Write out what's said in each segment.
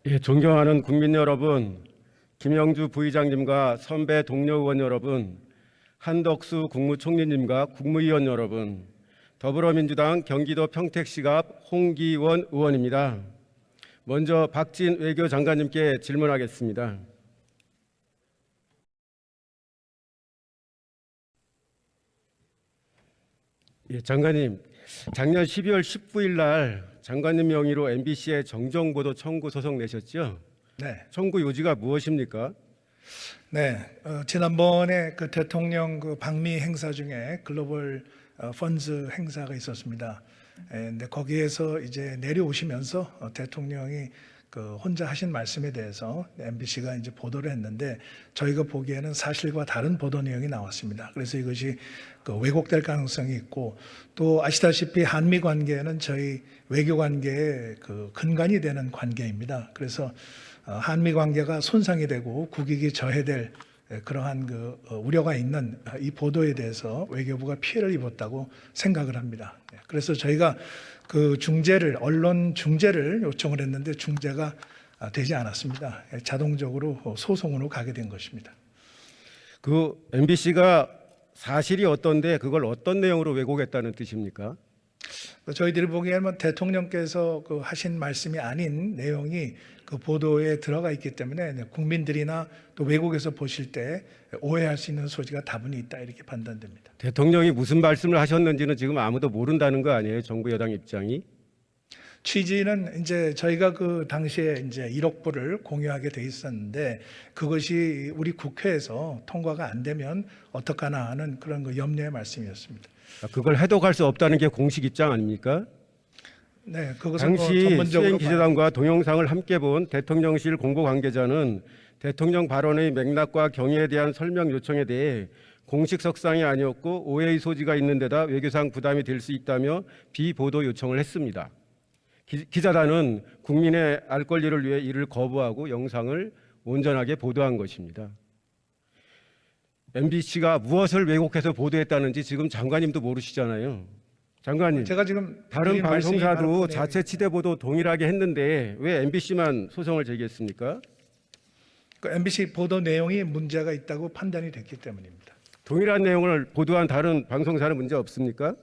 예, 존경하는 국민 여러분, 김영주 부의장님과 선배 동료 의원 여러분, 한덕수 국무총리님과 국무위원 여러분, 더불어민주당 경기도 평택시갑 홍기원 의원입니다. 먼저 박진 외교장관님께 질문하겠습니다. 예, 장관님, 작년 12월 19일 날 장관님 명의로 MBC에 정정보도 청구 소송 내셨죠? 네, 청구 요지가 무엇입니까? 네. 지난번에 그 대통령 그 방미 행사 중에 글로벌 펀즈 행사가 있었습니다. 근데 거기에서 이제 내려오시면서 대통령이 그 혼자 하신 말씀에 대해서 MBC가 이제 보도를 했는데 저희가 보기에는 사실과 다른 보도 내용이 나왔습니다. 그래서 이것이 그 왜곡될 가능성이 있고 또 아시다시피 한미 관계는 저희 외교 관계의 그 근간이 되는 관계입니다. 그래서 한미 관계가 손상이 되고 국익이 저해될 그러한 그 우려가 있는 이 보도에 대해서 외교부가 피해를 입었다고 생각을 합니다. 그래서 저희가 그 중재를 언론 중재를 요청을 했는데 중재가 되지 않았습니다. 자동적으로 소송으로 가게 된 것입니다. 그 MBC가 사실이 어떤데 그걸 어떤 내용으로 왜곡했다는 뜻입니까? 저희들이 보기에는 대통령께서 그 하신 말씀이 아닌 내용이 그 보도에 들어가 있기 때문에 국민들이나 또 외국에서 보실 때 오해할 수 있는 소지가 다분히 있다 이렇게 판단됩니다. 대통령이 무슨 말씀을 하셨는지는 지금 아무도 모른다는 거 아니에요? 정부 여당 입장이? 취지는 이제 저희가 그 당시에 이제 1억 불을 공유하게 돼 있었는데 그것이 우리 국회에서 통과가 안 되면 어떡하나 하는 그런 그 염려의 말씀이었습니다. 그걸 해독할 수 없다는 게 공식 입장 아닙니까? 네, 그것은 당시 전문적으로 수행기자단과 동영상을 함께 본 대통령실 공보 관계자는 대통령 발언의 맥락과 경위에 대한 설명 요청에 대해 공식석상이 아니었고 오해의 소지가 있는 데다 외교상 부담이 될 수 있다며 비보도 요청을 했습니다. 기자단은 국민의 알 권리를 위해 이를 거부하고 영상을 온전하게 보도한 것입니다. MBC가 무엇을 왜곡해서 보도했다는지 지금 장관님도 모르시잖아요. 장관님, 제가 지금 다른 드린 말씀이 바로 방송사도 그 자체 치대 보도 동일하게 했는데 왜 MBC만 소송을 제기했습니까? 그 MBC 보도 내용이 문제가 있다고 판단이 됐기 때문입니다. 동일한 내용을 보도한 다른 방송사는 문제 없습니까?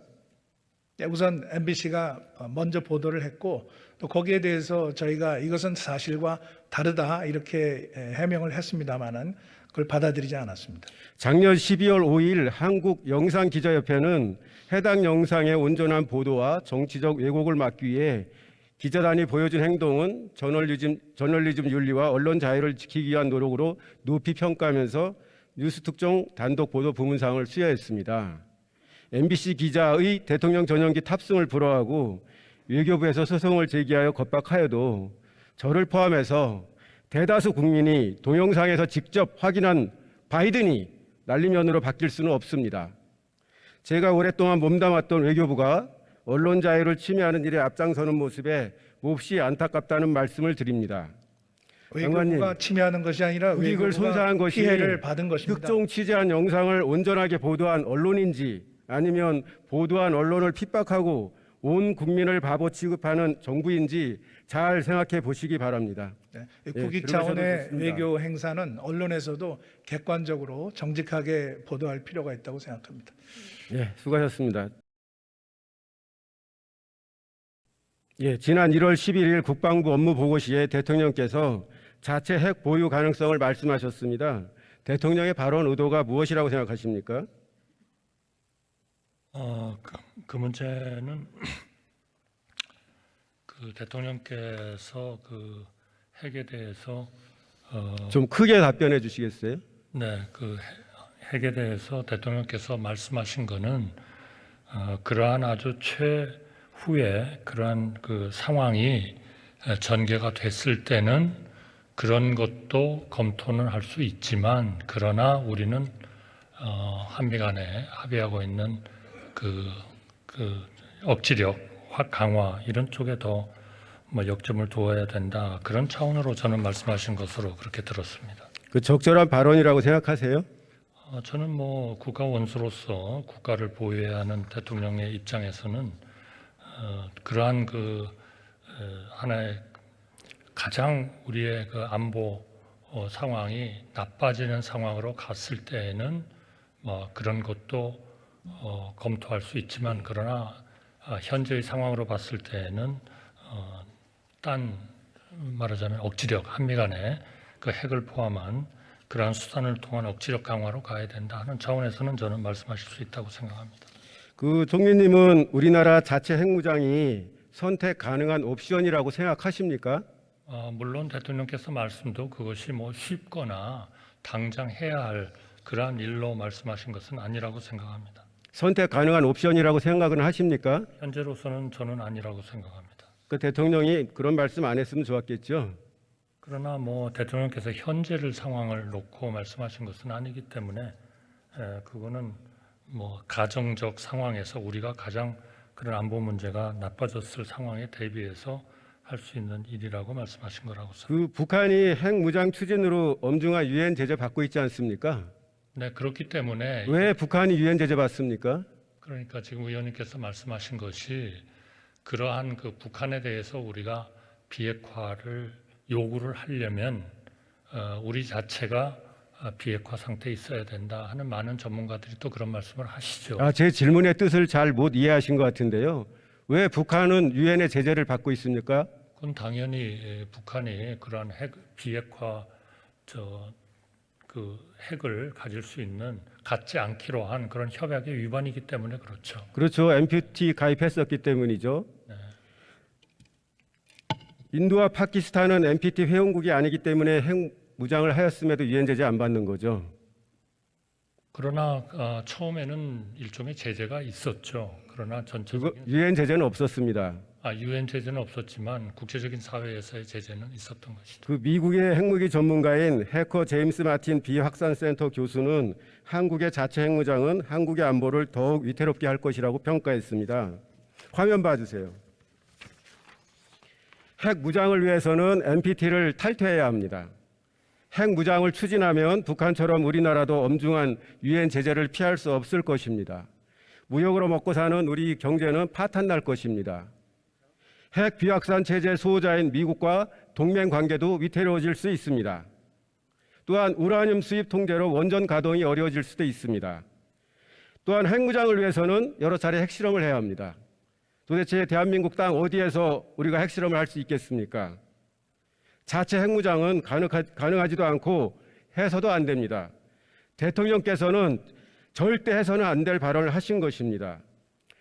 우선 MBC가 먼저 보도를 했고 또 거기에 대해서 저희가 이것은 사실과 다르다 이렇게 해명을 했습니다마는 그걸 받아들이지 않았습니다. 작년 12월 5일 한국영상기자협회는 해당 영상의 온전한 보도와 정치적 왜곡을 막기 위해 기자단이 보여준 행동은 저널리즘 윤리와 언론 자유를 지키기 위한 노력으로 높이 평가하면서 뉴스 특종 단독 보도 부문상을 수여했습니다. MBC 기자의 대통령 전용기 탑승을 불허하고 외교부에서 소송을 제기하여 겁박하여도 저를 포함해서 대다수 국민이 동영상에서 직접 확인한 바이든이 날리면으로 바뀔 수는 없습니다. 제가 오랫동안 몸담았던 외교부가 언론 자유를 침해하는 일에 앞장서는 모습에 몹시 안타깝다는 말씀을 드립니다. 외교부가 침해하는 것이 아니라 국익을 손상한 것이 피해를 받은 것입니다. 특종 취재한 영상을 온전하게 보도한 언론인지 아니면 보도한 언론을 핍박하고 온 국민을 바보 취급하는 정부인지 잘 생각해 보시기 바랍니다. 네, 예, 국익 들어가셔도 차원의 좋습니다. 외교 행사는 언론에서도 객관적으로 정직하게 보도할 필요가 있다고 생각합니다. 예, 수고하셨습니다. 예, 지난 1월 11일 국방부 업무 보고시에 대통령께서 자체 핵 보유 가능성을 말씀하셨습니다. 대통령의 발언 의도가 무엇이라고 생각하십니까? 그 문제는 그 대통령께서 그 핵에 대해서 좀 크게 답변해 주시겠어요? 네, 그 핵에 대해서 대통령께서 말씀하신 거는 그러한 아주 최후의 그러한 그 상황이 전개가 됐을 때는 그런 것도 검토는 할 수 있지만 그러나 우리는 한미 간에 합의하고 있는 그 억지력, 강화 이런 쪽에 더 역점을 두어야 된다. 그런 차원으로 저는 말씀하신 것으로 그렇게 들었습니다. 그 적절한 발언이라고 생각하세요? 저는 뭐 국가 원수로서 국가를 보호해야 하는 대통령의 입장에서는 그러한 그 하나의 가장 우리의 그 안보 상황이 나빠지는 상황으로 갔을 때에는 뭐 그런 것도 검토할 수 있지만, 그러나 현재의 상황으로 봤을 때에는 딴 말하자면 억지력, 한미 간의 그 핵을 포함한 그러한 수단을 통한 억지력 강화로 가야 된다 하는 차원에서는 저는 말씀하실 수 있다고 생각합니다. 그 총리님은 우리나라 자체 핵무장이 선택 가능한 옵션이라고 생각하십니까? 물론 대통령께서 말씀도 그것이 뭐 쉽거나 당장 해야 할 그러한 일로 말씀하신 것은 아니라고 생각합니다. 선택 가능한 옵션이라고 생각은 하십니까? 현재로서는 저는 아니라고 생각합니다. 그 대통령이 그런 말씀 안 했으면 좋았겠죠. 그러나 뭐 대통령께서 현재를 상황을 놓고 말씀하신 것은 아니기 때문에 그거는 뭐 가정적 상황에서 우리가 가장 그런 안보 문제가 나빠졌을 상황에 대비해서 할 수 있는 일이라고 말씀하신 거라고 생각합니다. 그 북한이 핵무장 추진으로 엄중한 유엔 제재 받고 있지 않습니까? 네, 그렇기 때문에 왜 북한이 유엔 제재 받습니까? 그러니까 지금 의원님께서 말씀하신 것이 그러한 그 북한에 대해서 우리가 비핵화를 요구를 하려면 우리 자체가 비핵화 상태에 있어야 된다 하는 많은 전문가들이 또 그런 말씀을 하시죠. 제 질문의 뜻을 잘 못 이해하신 것 같은데요. 왜 북한은 유엔의 제재를 받고 있습니까? 그건 당연히 북한이 그러한 비핵화 그 핵을 가질 수 있는 갖지 않기로 한 그런 협약의 위반이기 때문에 그렇죠. 그렇죠. NPT 가입했었기 때문이죠. 네. 인도와 파키스탄은 NPT 회원국이 아니기 때문에 핵무장을 하였음에도 유엔 제재 안 받는 거죠. 그러나 처음에는 일종의 제재가 있었죠. 그러나 전체적인 유엔 제재는 없었습니다. 유엔 제재는 없었지만 국제적인 사회에서의 제재는 있었던 것이죠. 그 미국의 핵무기 전문가인 해커 제임스 마틴 비확산센터 교수는 한국의 자체 핵무장은 한국의 안보를 더욱 위태롭게 할 것이라고 평가했습니다. 화면 봐주세요. 핵무장을 위해서는 NPT를 탈퇴해야 합니다. 핵무장을 추진하면 북한처럼 우리나라도 엄중한 유엔 제재를 피할 수 없을 것입니다. 무역으로 먹고 사는 우리 경제는 파탄 날 것입니다. 핵 비확산 체제 수호자인 미국과 동맹 관계도 위태로워질 수 있습니다. 또한 우라늄 수입 통제로 원전 가동이 어려워질 수도 있습니다. 또한 핵무장을 위해서는 여러 차례 핵실험을 해야 합니다. 도대체 대한민국 땅 어디에서 우리가 핵실험을 할 수 있겠습니까? 자체 핵무장은 가능하지도 않고 해서도 안 됩니다. 대통령께서는 절대 해서는 안 될 발언을 하신 것입니다.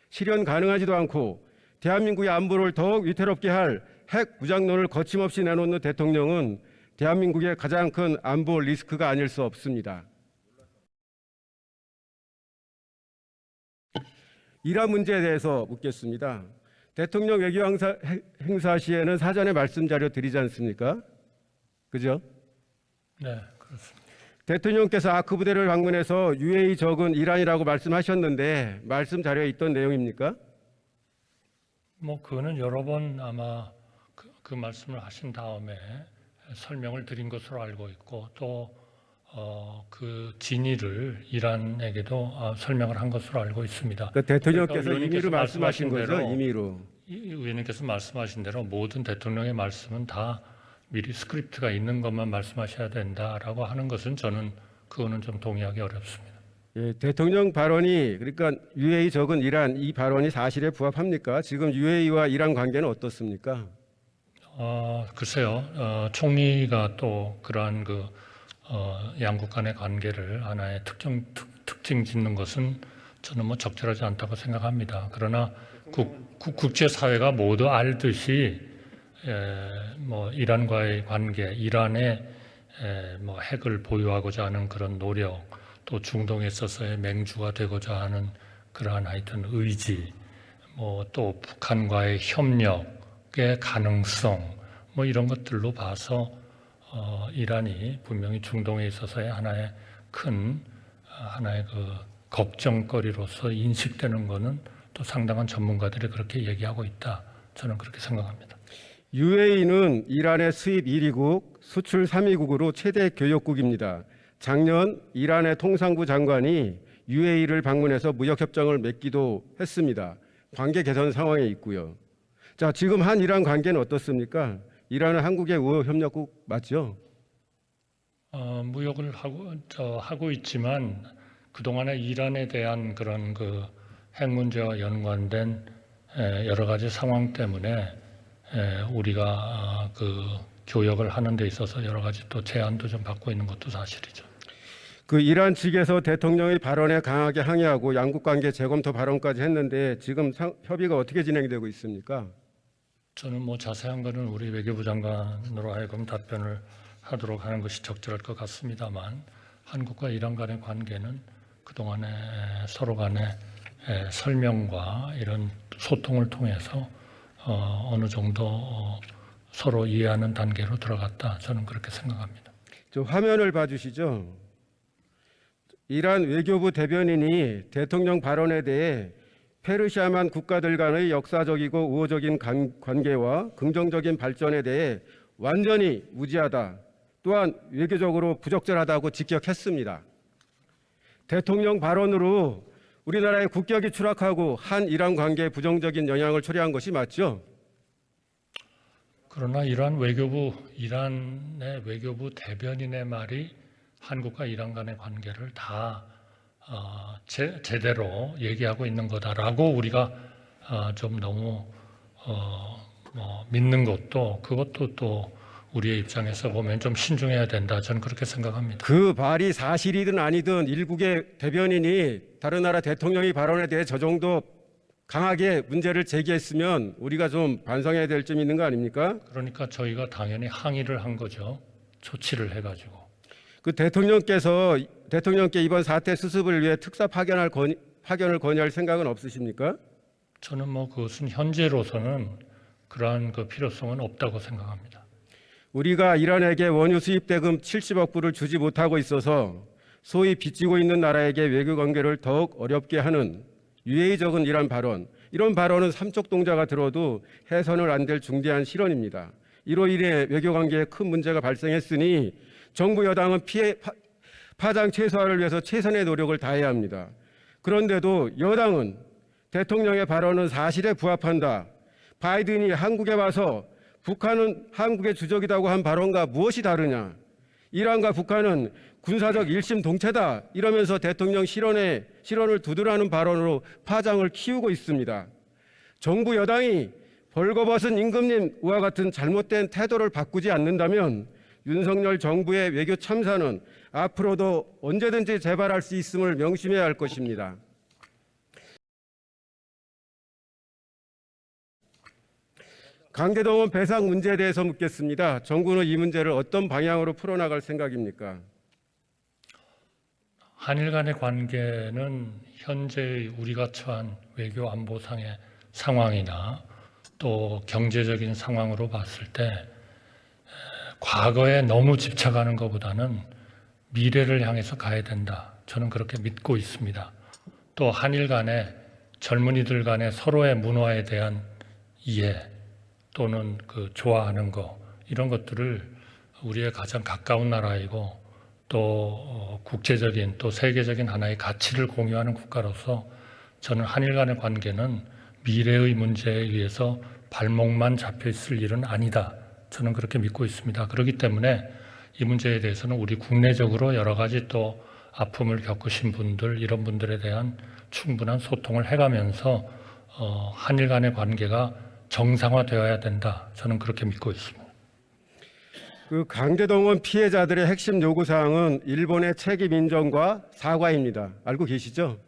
실현 가능하지도 않고 대한민국의 안보를 더욱 위태롭게 할 핵무장론을 거침없이 내놓는 대통령은 대한민국의 가장 큰 안보 리스크가 아닐 수 없습니다. 이란 문제에 대해서 묻겠습니다. 대통령 외교 행사 시에는 사전에 말씀 자료 드리지 않습니까? 그죠? 네, 그렇습니다. 대통령께서 아크 부대를 방문해서 UAE 적은 이란이라고 말씀하셨는데 말씀 자료에 있던 내용입니까? 뭐 그거는 여러 번 아마 그 말씀을 하신 다음에 설명을 드린 것으로 알고 있고 또 그 진위를 이란에게도 설명을 한 것으로 알고 있습니다. 그러니까 대통령께서 그러니까 임의로 말씀하신 거죠? 대로, 임의로. 의원님께서 말씀하신 대로 모든 대통령의 말씀은 다 미리 스크립트가 있는 것만 말씀하셔야 된다라고 하는 것은 저는 그거는 좀 동의하기 어렵습니다. 예, 대통령 발언이 그러니까 UAE 적은 이란 이 발언이 사실에 부합합니까? 지금 UAE와 이란 관계는 어떻습니까? 글쎄요. 총리가 또 그러한 양국 간의 관계를 하나의 특징 짓는 것은 저는 뭐 적절하지 않다고 생각합니다. 그러나 국제사회가 모두 알듯이 뭐 이란과의 관계, 이란의 뭐 핵을 보유하고자 하는 그런 노력, 또 중동에 있어서의 맹주가 되고자 하는 그러한 하여튼 의지, 뭐 또 북한과의 협력의 가능성, 뭐 이런 것들로 봐서 이란이 분명히 중동에 있어서의 하나의 그 걱정거리로서 인식되는 것은 또 상당한 전문가들이 그렇게 얘기하고 있다. 저는 그렇게 생각합니다. UAE는 이란의 수입 1위국, 수출 3위국으로 최대 교역국입니다. 작년 이란의 통상부 장관이 UAE를 방문해서 무역협정을 맺기도 했습니다. 관계 개선 상황에 있고요. 자, 지금 한이란 관계는 어떻습니까? 이란은 한국의 우호 협력국 맞죠? 무역을 하고 있지만 그동안에 이란에 대한 그런 그 핵 문제와 연관된 여러 가지 상황 때문에 우리가 그 교역을 하는 데 있어서 여러 가지 또 제한도 좀 받고 있는 것도 사실이죠. 그 이란 측에서 대통령의 발언에 강하게 항의하고 양국 관계 재검토 발언까지 했는데 지금 협의가 어떻게 진행되고 있습니까? 저는 뭐 자세한 거는 우리 외교부 장관으로 하여금 답변을 하도록 하는 것이 적절할 것 같습니다만 한국과 이란 간의 관계는 그동안에 서로 간의 설명과 이런 소통을 통해서 어느 정도 서로 이해하는 단계로 들어갔다. 저는 그렇게 생각합니다. 저 화면을 봐주시죠. 이란 외교부 대변인이 대통령 발언에 대해 페르시아만 국가들 간의 역사적이고 우호적인 관계와 긍정적인 발전에 대해 완전히 무지하다. 또한 외교적으로 부적절하다고 직격했습니다. 대통령 발언으로 우리나라의 국격이 추락하고 한 이란 관계에 부정적인 영향을 초래한 것이 맞죠? 그러나 이란의 외교부 대변인의 말이 한국과 이란 간의 관계를 다 제대로 얘기하고 있는 거다라고 우리가 좀 너무 믿는 것도 그것도 또 우리의 입장에서 보면 좀 신중해야 된다. 저는 그렇게 생각합니다. 그 말이 사실이든 아니든 일국의 대변인이 다른 나라 대통령의 발언에 대해 저 정도 강하게 문제를 제기했으면 우리가 좀 반성해야 될 점이 있는 거 아닙니까? 그러니까 저희가 당연히 항의를 한 거죠. 조치를 해가지고. 그 대통령께 이번 사태 수습을 위해 특사 파견을 건의할 생각은 없으십니까? 저는 뭐 그것은 현재로서는 그러한 그 필요성은 없다고 생각합니다. 우리가 이란에게 원유 수입 대금 70억 불을 주지 못하고 있어서 소위 빚지고 있는 나라에게 외교 관계를 더욱 어렵게 하는 유해적인 이란 발언, 이런 발언은 삼척 동자가 들어도 해서는 안 될 중대한 실언입니다. 이로 인해 외교 관계에 큰 문제가 발생했으니 정부 여당은 파장 최소화를 위해서 최선의 노력을 다해야 합니다. 그런데도 여당은 대통령의 발언은 사실에 부합한다. 바이든이 한국에 와서 북한은 한국의 주적이라고 한 발언과 무엇이 다르냐? 이란과 북한은 군사적 일심동체다. 이러면서 대통령 실언을 두드러하는 발언으로 파장을 키우고 있습니다. 정부 여당이 벌거벗은 임금님과 같은 잘못된 태도를 바꾸지 않는다면 윤석열 정부의 외교 참사는 앞으로도 언제든지 재발할 수 있음을 명심해야 할 것입니다. 강제동원 배상 문제에 대해서 묻겠습니다. 정부는 이 문제를 어떤 방향으로 풀어나갈 생각입니까? 한일 간의 관계는 현재의 우리가 처한 외교 안보상의 상황이나 또 경제적인 상황으로 봤을 때 과거에 너무 집착하는 것보다는 미래를 향해서 가야 된다. 저는 그렇게 믿고 있습니다. 또 한일 간의 젊은이들 간의 서로의 문화에 대한 이해 또는 그 좋아하는 거 이런 것들을 우리의 가장 가까운 나라이고 또 국제적인 또 세계적인 하나의 가치를 공유하는 국가로서 저는 한일 간의 관계는 미래의 문제에 의해서 발목만 잡혀 있을 일은 아니다. 저는 그렇게 믿고 있습니다. 그렇기 때문에 이 문제에 대해서는 우리 국내적으로 여러 가지 또 아픔을 겪으신 분들 이런 분들에 대한 충분한 소통을 해가면서 한일 간의 관계가 정상화되어야 된다. 저는 그렇게 믿고 있습니다. 그 강제동원 피해자들의 핵심 요구 사항은 일본의 책임 인정과 사과입니다. 알고 계시죠?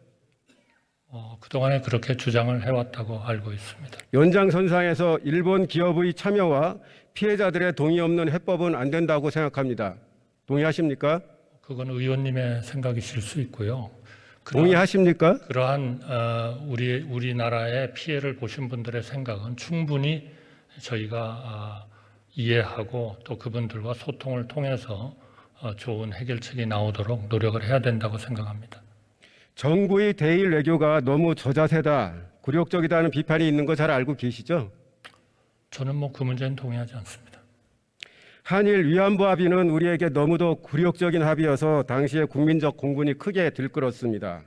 그동안에 그렇게 주장을 해왔다고 알고 있습니다. 연장선상에서 일본 기업의 참여와 피해자들의 동의 없는 해법은 안 된다고 생각합니다. 동의하십니까? 그건 의원님의 생각이실 수 있고요. 동의하십니까? 그러한 우리나라의 피해를 보신 분들의 생각은 충분히 저희가 이해하고 또 그분들과 소통을 통해서 좋은 해결책이 나오도록 노력을 해야 된다고 생각합니다. 정부의 대일 외교가 너무 저자세다, 굴욕적이다는 비판이 있는 거 잘 알고 계시죠? 저는 뭐 그 문제는 동의하지 않습니다. 한일 위안부 합의는 우리에게 너무도 굴욕적인 합의여서 당시에 국민적 공분이 크게 들끓었습니다.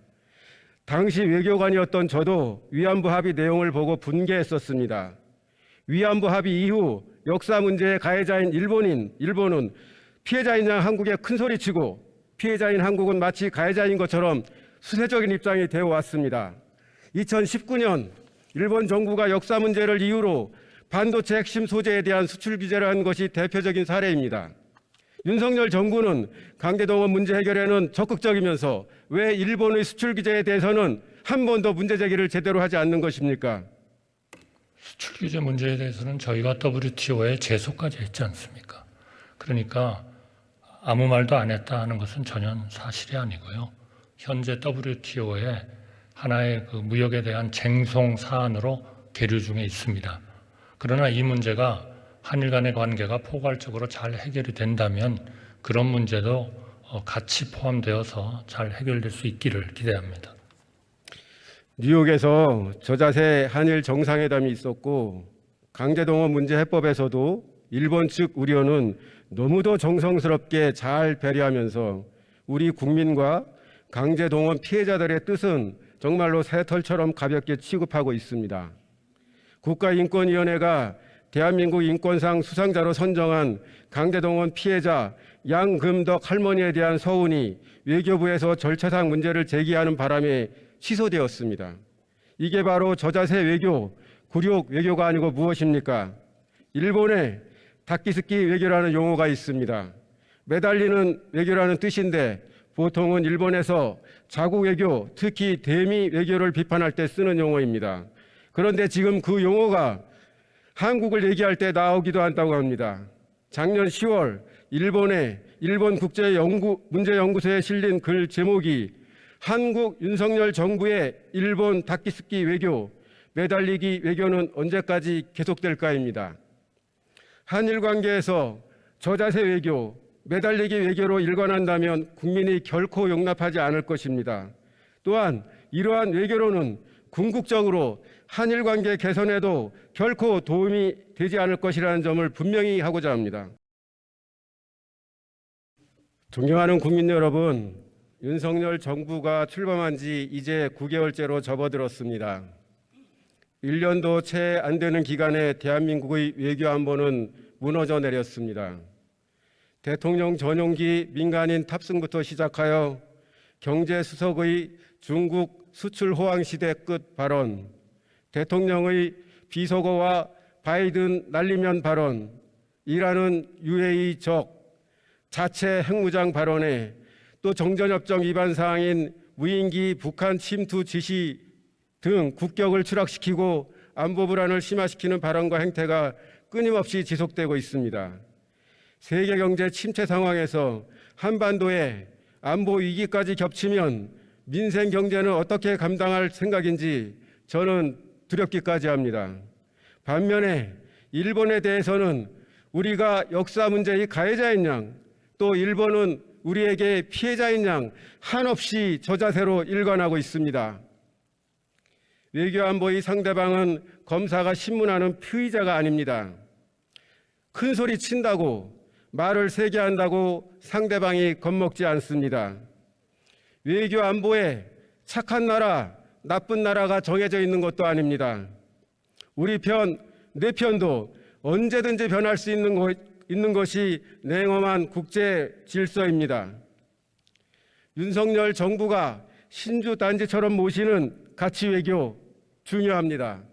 당시 외교관이었던 저도 위안부 합의 내용을 보고 분개했었습니다. 위안부 합의 이후 역사 문제의 가해자인 일본은 피해자인 양 한국에 큰 소리치고 피해자인 한국은 마치 가해자인 것처럼 수세적인 입장이 되어 왔습니다. 2019년 일본 정부가 역사 문제를 이유로 반도체 핵심 소재에 대한 수출 규제를 한 것이 대표적인 사례입니다. 윤석열 정부는 강제동원 문제 해결에는 적극적이면서 왜 일본의 수출 규제에 대해서는 한 번도 문제 제기를 제대로 하지 않는 것입니까? 수출 규제 문제에 대해서는 저희가 WTO에 제소까지 했지 않습니까? 그러니까 아무 말도 안 했다 하는 것은 전혀 사실이 아니고요. 현재 WTO에 하나의 그 무역에 대한 쟁송 사안으로 계류 중에 있습니다. 그러나 이 문제가 한일 간의 관계가 포괄적으로 잘 해결이 된다면 그런 문제도 같이 포함되어서 잘 해결될 수 있기를 기대합니다. 뉴욕에서 저자세 한일 정상회담이 있었고 강제동원 문제 해법에서도 일본 측 우려는 너무도 정성스럽게 잘 배려하면서 우리 국민과 강제동원 피해자들의 뜻은 정말로 새털처럼 가볍게 취급하고 있습니다. 국가인권위원회가 대한민국 인권상 수상자로 선정한 강제동원 피해자 양금덕 할머니에 대한 서운이 외교부에서 절차상 문제를 제기하는 바람에 취소되었습니다. 이게 바로 저자세 외교, 굴욕 외교가 아니고 무엇입니까? 일본에 다키스키 외교라는 용어가 있습니다. 매달리는 외교라는 뜻인데 보통은 일본에서 자국 외교, 특히 대미 외교를 비판할 때 쓰는 용어입니다. 그런데 지금 그 용어가 한국을 얘기할 때 나오기도 한다고 합니다. 작년 10월 일본의 일본국제문제연구소에 실린 글 제목이 한국 윤석열 정부의 일본 다키스키 외교, 매달리기 외교는 언제까지 계속될까입니다. 한일 관계에서 저자세 외교, 매달리기 외교로 일관한다면 국민이 결코 용납하지 않을 것입니다. 또한 이러한 외교로는 궁극적으로 한일 관계 개선에도 결코 도움이 되지 않을 것이라는 점을 분명히 하고자 합니다. 존경하는 국민 여러분, 윤석열 정부가 출범한 지 이제 9개월째로 접어들었습니다. 1년도 채 안 되는 기간에 대한민국의 외교 안보는 무너져 내렸습니다. 대통령 전용기 민간인 탑승부터 시작하여 경제수석의 중국 수출 호황 시대 끝 발언, 대통령의 비속어와 바이든 날리면 발언, 이라는 UAE 적 자체 핵무장 발언에 또 정전협정 위반 사항인 무인기 북한 침투 지시 등 국격을 추락시키고 안보 불안을 심화시키는 발언과 행태가 끊임없이 지속되고 있습니다. 세계 경제 침체 상황에서 한반도에 안보 위기까지 겹치면 민생 경제는 어떻게 감당할 생각인지 저는 두렵기까지 합니다. 반면에 일본에 대해서는 우리가 역사 문제의 가해자인 양, 또 일본은 우리에게 피해자인 양 한없이 저자세로 일관하고 있습니다. 외교안보의 상대방은 검사가 신문하는 피의자가 아닙니다. 큰 소리 친다고 말을 세게 한다고 상대방이 겁먹지 않습니다. 외교안보에 착한 나라, 나쁜 나라가 정해져 있는 것도 아닙니다. 우리 편, 내 편도 언제든지 변할 수 있는 것이 냉엄한 국제 질서입니다. 윤석열 정부가 신주단지처럼 모시는 가치 외교 중요합니다.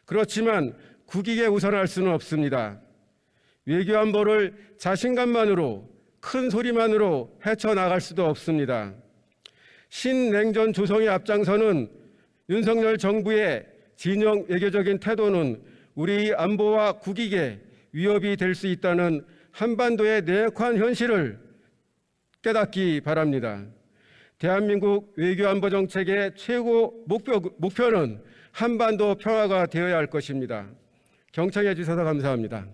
그렇지만 국익에 우선할 수는 없습니다. 외교 안보를 자신감만으로 큰 소리만으로 헤쳐나갈 수도 없습니다. 신냉전 조성에 앞장서는 윤석열 정부의 진영 외교적인 태도는 우리 안보와 국익에 위협이 될 수 있다는 한반도의 냉혹한 현실을 깨닫기 바랍니다. 대한민국 외교안보 정책의 최고 목표는 한반도 평화가 되어야 할 것입니다. 경청해 주셔서 감사합니다.